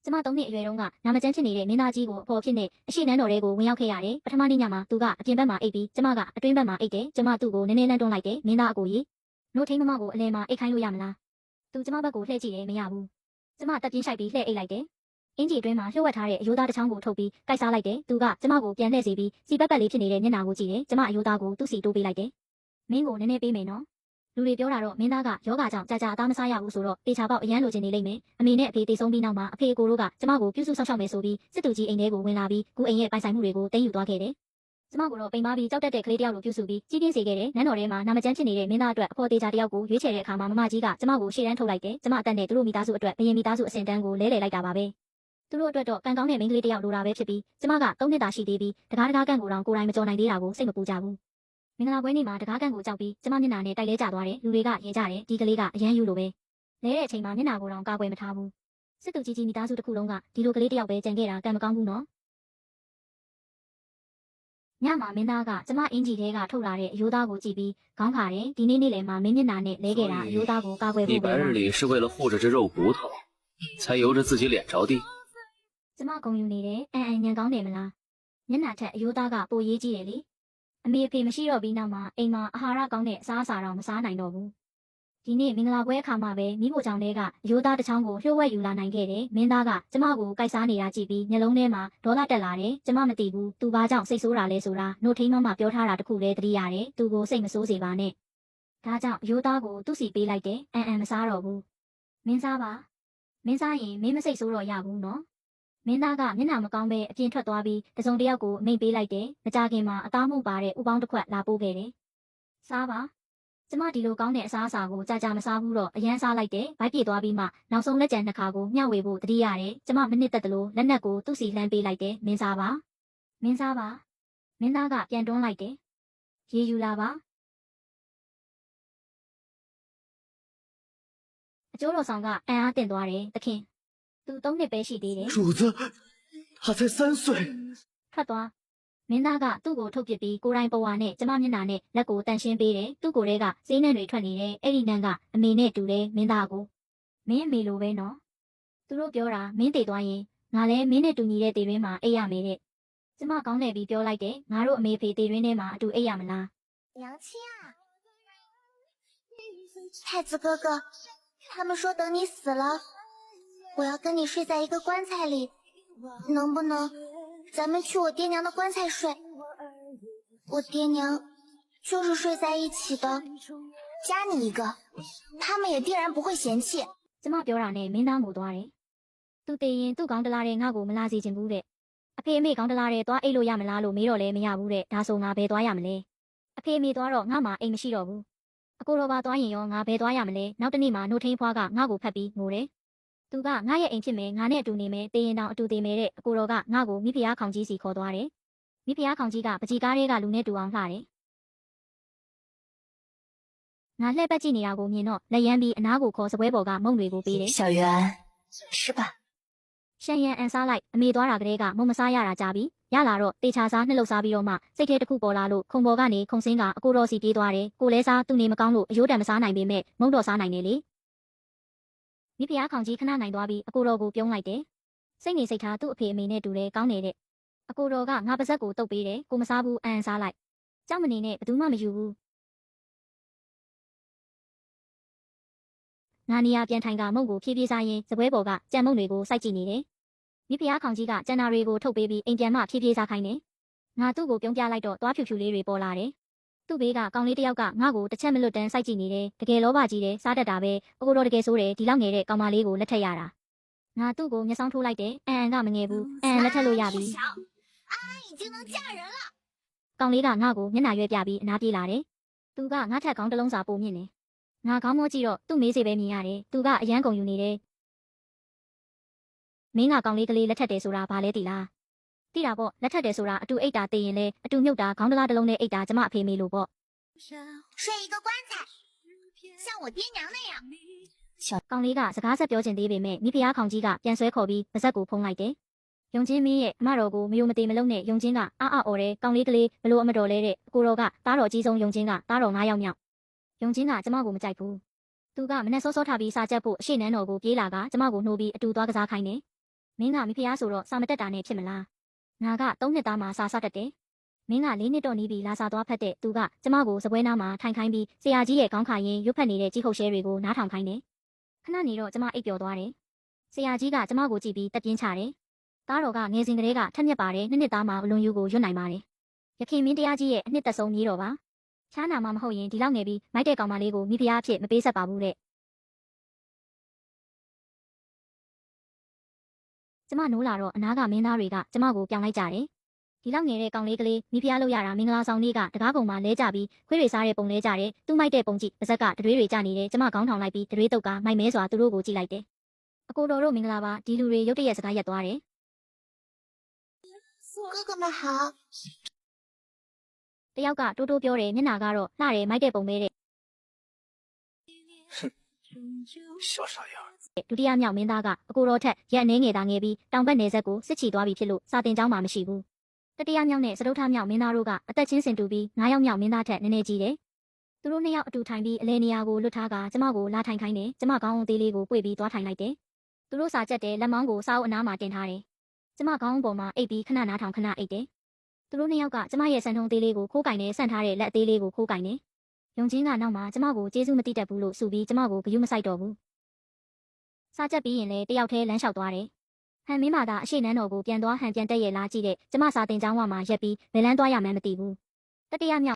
ကျမ3နှစ်အရွယ်တုန်းကနာမကျန်းဖြစ်နေတဲ့မင်းသားကြီးကိုအဖော်ဖြစ်နေအရှိနန်းတော်တွေကိုဝင်ရောက်ခဲ့ရတယ်ပထမနေ့ညမှာသူကအပြင်ဘက်မှာအိပ်ပြီးကျမကအတွင်းဘက်မှာအိပ်တယ်ကျမသူ့ကိုနည်းနည်းလန့်တွန်းလိုက်တယ်မင်းသားအကိုကြီးနို့ထိန်မမကိုအလဲမှာအိတ်ခိုင်းလို့ရမလားသူကျမဘက်ကိုလှည့်ကြည့်တယ်မရဘူးကျမတက်ပြင်းဆိုင်ပြီးလှည့်အိတ်လိုက်တယ်အင်ဂျီအတွင်းမှာလှုပ်ဝက်ထားတဲ့အယိုးသားတစ်ချောင်းကိုထုတ်ပြီးကိုက်စားလိုက်တယ်သူကကျမကိုပြန်လှည့်စီပြီးစီပတ်ပတ်လေးဖြစ်နေတဲ့မျက်နှာကိုကြည့်တယ်ကျမအယိုးသားကိုသူ့စီတိုးပေးလိုက်တယ်မင်းကိုနည်းနည်းပေးမယ်နော်လူတွေပြောတာတော့မင်းသားကယောဂကြောင့်ကြာကြာအသားမစားရဘူးဆိုတော့တေချာပေါက်အရန်လိုချင်နေလိမ့်မယ်အမေနဲ့အဖေတေဆုံးပြီးနောက်မှာအဖေအကိုတို့ကကျမကိုပြုစုဆောက်ရှောက်မယ်ဆိုပြီးစစ်တူကြီးအိမ်ထဲကိုဝင်လာပြီးကူအိမ်ရဲ့ပိုင်ဆိုင်မှုတွေကိုတင်းယူသွားခဲ့တယ်ကျမကိုတော့ပိန်ပါပြီးကြောက်တတ်တဲ့ကလေးတယောက်လိုပြုစုပြီးကြီးပြင်းစေခဲ့တယ်နန်းတော်ထဲမှာနာမကျန်းဖြစ်နေတဲ့မင်းသားအတွက်အဖော်တေချာတယောက်ကိုရွေးချယ်တဲ့အခါမှာမမကြီးကကျမကိုရှေ့တန်းထုတ်လိုက်တယ်ကျမအတက်နဲ့သူတို့မိသားစုအတွက်ဘယင်မိသားစုအစင်တန်းကိုလဲလှယ်လိုက်တာပါပဲသူတို့အတွက်တော့ကံကောင်းတဲ့မိန်းကလေးတယောက်လိုတာပဲဖြစ်ပြီးကျမက3နှစ်သာရှိသေးပြီးတကားကန့်ကိုတော့ကိုယ်တိုင်မကြော်နိုင်သေးတာကိုစိတ်မပူကြဘူးမင်္ဂလာပွဲနေ့မှာတကားကန့်ကိုကြောက်ပြီးကျမမျက်နှာနဲ့တိုက်လဲကျသွားတယ်လူတွေကရေကြတယ်ဒီကလေးကအရန်ယူလိုပဲလဲတဲ့အချိန်မှာမျက်နှာကိုတော့ကာကွယ်မထားဘူးစစ်သူကြီးမိသားစုတစ်ခုလုံးကဒီလိုကလေးတယောက်ပဲကြံခဲ့တာကံမကောင်းဘူးနော်ညမှာမင်းသားကကျမအင်ဂျီထဲကထုတ်လာတဲ့အယိုးသားကိုကြည့်ပြီးခေါင်းခါတယ်ဒီနေ့နေ့လယ်မှာမင်းမျက်နှာနဲ့လဲခဲ့တာအယိုးသားကိုကာကွယ်ဖို့ပဲ你白日里是为了护着这肉骨头才由着自己脸着地ကျမဂုံယူနေတယ်အန်ညံကောင်းတယ်မလားမျက်နှာထက်အယိုးသားကပိုရေးကြီးတယ်လေအမေအဖေမရှိတော့ပြီးနောက်မှာအိမ်မှာအာဟာရကောင်းတဲ့အစားအစာတော့မစားနိုင်တော့ဘူးဒီနေ့မင်္ဂလာပွဲအခါမှာပဲမိဖို့ကြောင့်လေးကအယိုးသားတစ်ချောင်းကိုလျှို့ဝှက်ယူလာနိုင်ခဲ့တယ်မင်းသားကကျမကိုကိုက်စားနေတာကြည့်ပြီးမျက်လုံးထဲမှာဒေါသတက်လာတယ်ကျမမသိဘူးသူဘာကြောင့်စိတ်ဆိုးတာလဲဆိုတာနှုတ်ထိန်မမပြောထားတာတခုလဲသတိရတယ်သူကိုစိတ်မဆိုးစေပါနဲ့ဒါကြောင့်အယိုးသားကိုသူ့စီပေးလိုက်တယ်အန်မစားတော့ဘူးမင်းစားပါမင်းစားရင်မင်းမစိတ်ဆိုးတော့ရဘူးနော်မင်းသားကမျက်နှာမကောင်းပဲအပြင်ထွက်သွားပြီးတစုံတယောက်ကိုအမိန့်ပေးလိုက်တယ်မကြခင်မှာအသားမှုပါတဲ့ဥပေါင်းတစ်ခွက်လာပို့ခဲ့တယ်စားပါကျမဒီလိုကောင်းတဲ့အစားအစာကိုကြာကြာမစားဘူးတော့အရန်စားလိုက်တယ်ဗိုက်ပြေသွားပြီးမှနောက်ဆုံးလက်ကျန်နှစ်ခါကိုမျှဝေဖို့တတိရတယ်ကျမမနစ်သက်တယ်လို့လက်နက်ကိုသူ့စီလှမ်းပေးလိုက်တယ်မင်းစားပါမင်းစားပါမင်းသားကပြန်တွန်းလိုက်တယ်ရေယူလာပါအကျိုးတော်ဆောင်ကအန်အားတင်သွားတယ်သခင်သူ3နှစ်ပဲရှိသေးတယ်主子他才3岁ထွက်သွားမင်းသားကသူ့ကိုထုတ်ပစ်ပြီးကိုရိုင်းပေါ်ဝါနဲ့ကျမမျက်နှာနဲ့လက်ကိုတန်ရှင်းပေးတယ်သူ့ကိုယ်ထဲကစေးနှံတွေထွက်နေတယ်အဲ့ဒီနှံကအမေနဲ့တူတယ်မင်းသားကိုမင်းအမေလိုပဲနော်သူတို့ပြောတာမင်းတည်သွားရင်ငါလည်းမင်းနဲ့တူညီတဲ့တည်ရင်းမှာအိပ်ရမယ်တဲ့ကျမကောင်းတယ်ပြီးပြောလိုက်တယ်ငါတို့အမေဖေတည်ရင်းထဲမှာအတူအိပ်ရမလား娘亲啊太子哥哥他们说等你死了我要跟你睡在一个棺材里能不能咱们去我爹娘的棺材睡我爹娘就是睡在一起的加你一个他们也必然不会嫌弃ကျမပြောတာနဲ့မင်းသားမို့သွားတယ်သူတည်ရင်သူ့ကောင်းတလားတဲ့ငါ့ကိုမလာစီချင်ဘူးတဲ့အဖေအမေကောင်းတလားတဲ့သွားအိတ်လို့ရမလားလို့မေးတော့လဲမရဘူးတဲ့ဒါဆိုငါဘယ်သွားရမလဲအဖေအမေသွားတော့ငါမှအိမ်မရှိတော့ဘူးအကိုတော်ပါသွားရင်ရောငါဘယ်သွားရမလဲနောက်တနေ့မှနှုတ်ထင်းဖွားကငါ့ကိုဖတ်ပြီးငိုတယ်သူကငါရဲ့အိမ်ဖြစ်မယ်ငါနဲ့အတူနေမယ်တေးရင်တောင်အတူသေးမယ်တဲ့အကိုတော်ကငါ့ကိုမိဖုရားခေါင်ကြီးစီခေါ်သွားတယ်မိဖုရားခေါင်ကြီးကပကြီးကားတွေကလူနဲ့တူအောင်လှတယ်ငါလှည့်ပတ်ကြည့်နေတာကိုမြင်တော့လက်ရမ်းပြီးအနားကိုခေါ်စပွဲပေါ်ကမုံတွေကိုပေးတယ်小圆吃吧ရှန်ရန်အန်စားလိုက်အမေသွားတာကလေးကမုံမစားရတာကြပြီရလာတော့တေချာစားနှလှုပ်စားပြီးတော့မှစိတ်ထဲတစ်ခုပေါ်လာလို့ခုံပေါ်ကနေခုံစင်းကအကိုတော်စီပြေးသွားတယ်ကိုလဲစားသူ့နေမကောင်းလို့အယိုးတံမစားနိုင်ပေမဲ့မုံတော်စားနိုင်တယ်လေမိဖုရားခေါင်ကြီးခဏနိုင်သွားပြီးအကိုတော်ကိုပြုံးလိုက်တယ်စိတ်နေစိတ်ထားသူ့အဖေအမေနဲ့တူတယ်ကောင်းနေတဲ့အကိုတော်ကငါပါဇက်ကိုတုတ်ပေးတယ်ကိုမစားဘူးအန်စားလိုက်ကြောက်မနေနဲ့ဘယ်သူမှမယူဘူးငါနေရပြန်ထိုင်ကမုံကိုဖြည်းဖြည်းစားရင်စပွဲပေါ်ကကြံမုံတွေကိုစိုက်ကြည့်နေတယ်မိဖုရားခေါင်ကြီးကကြံနာတွေကိုထုတ်ပေးပြီးအိမ်ပြန်မှဖြည်းဖြည်းစားခိုင်းတယ်ငါသူ့ကိုပြုံးပြလိုက်တော့သွားဖြူဖြူလေးတွေပေါ်လာတယ်သူ့ဘေးကကောင်လေးတယောက်ကငါ့ကိုတစ်ချက်မလွတ်တမ်းစိုက်ကြည့်နေတယ်တကယ်လောဘကြီးတယ်စားတတ်တာပဲအကိုတော်တကယ်ဆိုးတယ်ဒီလောက်ငယ်တဲ့ကောင်မလေးကိုလက်ထက်ရတာငါသူ့ကိုမျက်စောင်းထိုးလိုက်တယ်အန်ကမငယ်ဘူးအန်လက်ထက်လို့ရပြီ安安已经能嫁人了ကောင်လေးကငါ့ကိုမျက်နှာရွက်ပြပြီးအနားပြေးလာတယ်သူကငါထက်ခေါင်းတစ်လုံးစာပိုမြင့်တယ်ငါခေါင်းမောကြည့်တော့သူ့မေးစေပဲမြင်ရတယ်သူကအရန်ကုန်ယူနေတယ်မင်းကကောင်လေးကလေးလက်ထက်တယ်ဆိုတာဘာလဲသိလားသိတာပေါ့လက်ထက်တယ်ဆိုတာအတူအိတ်တာသိရင်လဲအတူမြုပ်တာခေါင်းတလားတစ်လုံးနဲ့အိတ်တာကျမအဖေမေလို့ပေါ့睡一个棺材像我爹娘那样ကောင်လေးကစကားဆက်ပြောချင်သေးပေမဲ့မိဖုရားခေါင်ကြီးကပြန်ဆွဲခေါ်ပြီးပါဇက်ကိုဖုံးလိုက်တယ်ယုံချင်းမင်းရဲ့အမတော်ကိုမယုံမသေးမလုံးနဲ့ယုံချင်းကအော်တယ်ကောင်လေးကလေးဘလို့အမတော်လဲတဲ့အကိုတော်ကတားတော်ကြီးဆုံးယုံချင်းကတားတော်9ယောက်မြောက်ယုံချင်းကကျမကိုမကြိုက်ဘူးသူကမနဲ့စောစောထားပြီးစာချက်ဖို့အရှိနန်းတော်ကိုပြေးလာကကျမကိုနှိုးပြီးအတူသွားကစားခိုင်းတယ် မင်းကမိဖုရားဆိုတော့စာမတက်တာနဲ့ဖြစ်မလားငါက3နှစ်သားမှစာစတက်တယ်မင်းက4နှစ်တော့နီးပြီလာစာသွားဖတ်တဲ့သူကကျမကိုစပွဲနားမှာထိုင်ခိုင်းပြီးဆရာကြီးရဲ့ခေါင်းခါရင်ရွတ်ဖတ်နေတဲ့ကြီးဟုတ်ရှဲတွေကိုနားထောင်ခိုင်းတယ်ခဏနေတော့ကျမအိပ်ပျော်သွားတယ်ဆရာကြီးကကျမကိုကြည့်ပြီးတက်ပြင်းချတယ်သားတော်ကငယ်စဉ်ကလေးကထက်မြက်ပါတယ်2နှစ်သားမှအလွန်ယူကိုရွတ်နိုင်ပါတယ်ရခင်မင်းတရားကြီးရဲ့အနှစ်သက်ဆုံးမြေးတော်ပါချားနာမှမဟုတ်ရင်ဒီလောက်ငယ်ပြီးမိုက်တဲ့ကောင်မလေးကိုမိဖုရားအဖြစ်မပေးဆက်ပါဘူးတဲ့ကျမနိုးလာတော့အနားကမင်းသားတွေကကျမကိုပြောင်းလိုက်ကြတယ်ဒီလောက်ငယ်တဲ့ကောင်လေးကလေးမိဖုရားလို့ရတာမင်္ဂလာဆောင်လေးကတကားကုံမှာလဲကြပြီးခွေးတွေစားတဲ့ပုံလဲကြတယ်သူ့မိုက်တဲ့ပုံကြည့်ပါဇက်ကတတွေးတွေကြနေတယ်ကျမခေါင်းထောင်လိုက်ပြီးတတွေးတုတ်ကမိုက်မဲစွာသူတို့ကိုကြည့်လိုက်တယ်အကိုတော်တို့မင်္ဂလာပါဒီလူတွေရုတ်တရက်စကားရက်သွားတယ်哥哥们好。တယောက်ကတိုးတိုးပြောတယ်မျက်နှာကတော့လှတယ်မိုက်တဲ့ပုံပဲတဲ့小傻样儿， ဒုတိယမြောက်မင်းသားကအကိုတော်ထက်ရက်အနေငယ်သာငယ်ပြီးတောင်ဘက်နယ်ဆက်ကိုစစ်ချီသွားပြီဖြစ်လို့စာတင်ကျောင်းမှမရှိဘူးတတိယမြောက်နဲ့စတုထမြောက်မင်းသားတို့ကအသက်ချင်းစင်တူပြီး9ယောက်မြောက်မင်းသားထက်နည်းနည်းကြီးတယ်သူတို့2ယောက်အတူထိုင်ပြီးအလဲနေရာကိုလွတ်ထားကကျမကိုလာထိုင်ခိုင်းတယ်ကျမခေါင်းအောင်သေးလေးကိုပွေပြီးသွားထိုင်လိုက်တယ်သူတို့စာချက်တဲ့လက်မောင်းကိုစာအုပ်အနားမှာတင်ထားတယ်ကျမခေါင်းပေါ်မှာအိပ်ပြီးခဏနားထောင်ခဏအိပ်တယ်သူတို့2ယောက်ကကျမရဲ့စံထုံသေးလေးကိုခိုးကင်နဲ့ဆန့်ထားတဲ့လက်အသေးလေးကိုခိုးကင်တယ်ယုံချင်းကနောက်မှာကျမကိုကျေးဇူးမတိတတ်ဘူးလို့ဆိုပြီးကျမကိုဂရုမစိုက်တော့ဘူးစာချက်ပြီးရင်လည်းတယောက်တည်းလမ်းလျှောက်သွားတယ်ဟန်မင်းမာသာအရှိနန်းတော်ကိုပြန်သွားဟန်ပြန်တက်ရဲ့လားကြည့်တဲ့ကျမစာတင်ကျောင်းဝမှာရက်ပြီးဘယ်လန်းသွားရမှန်းမသိဘူးတတိယမြောက်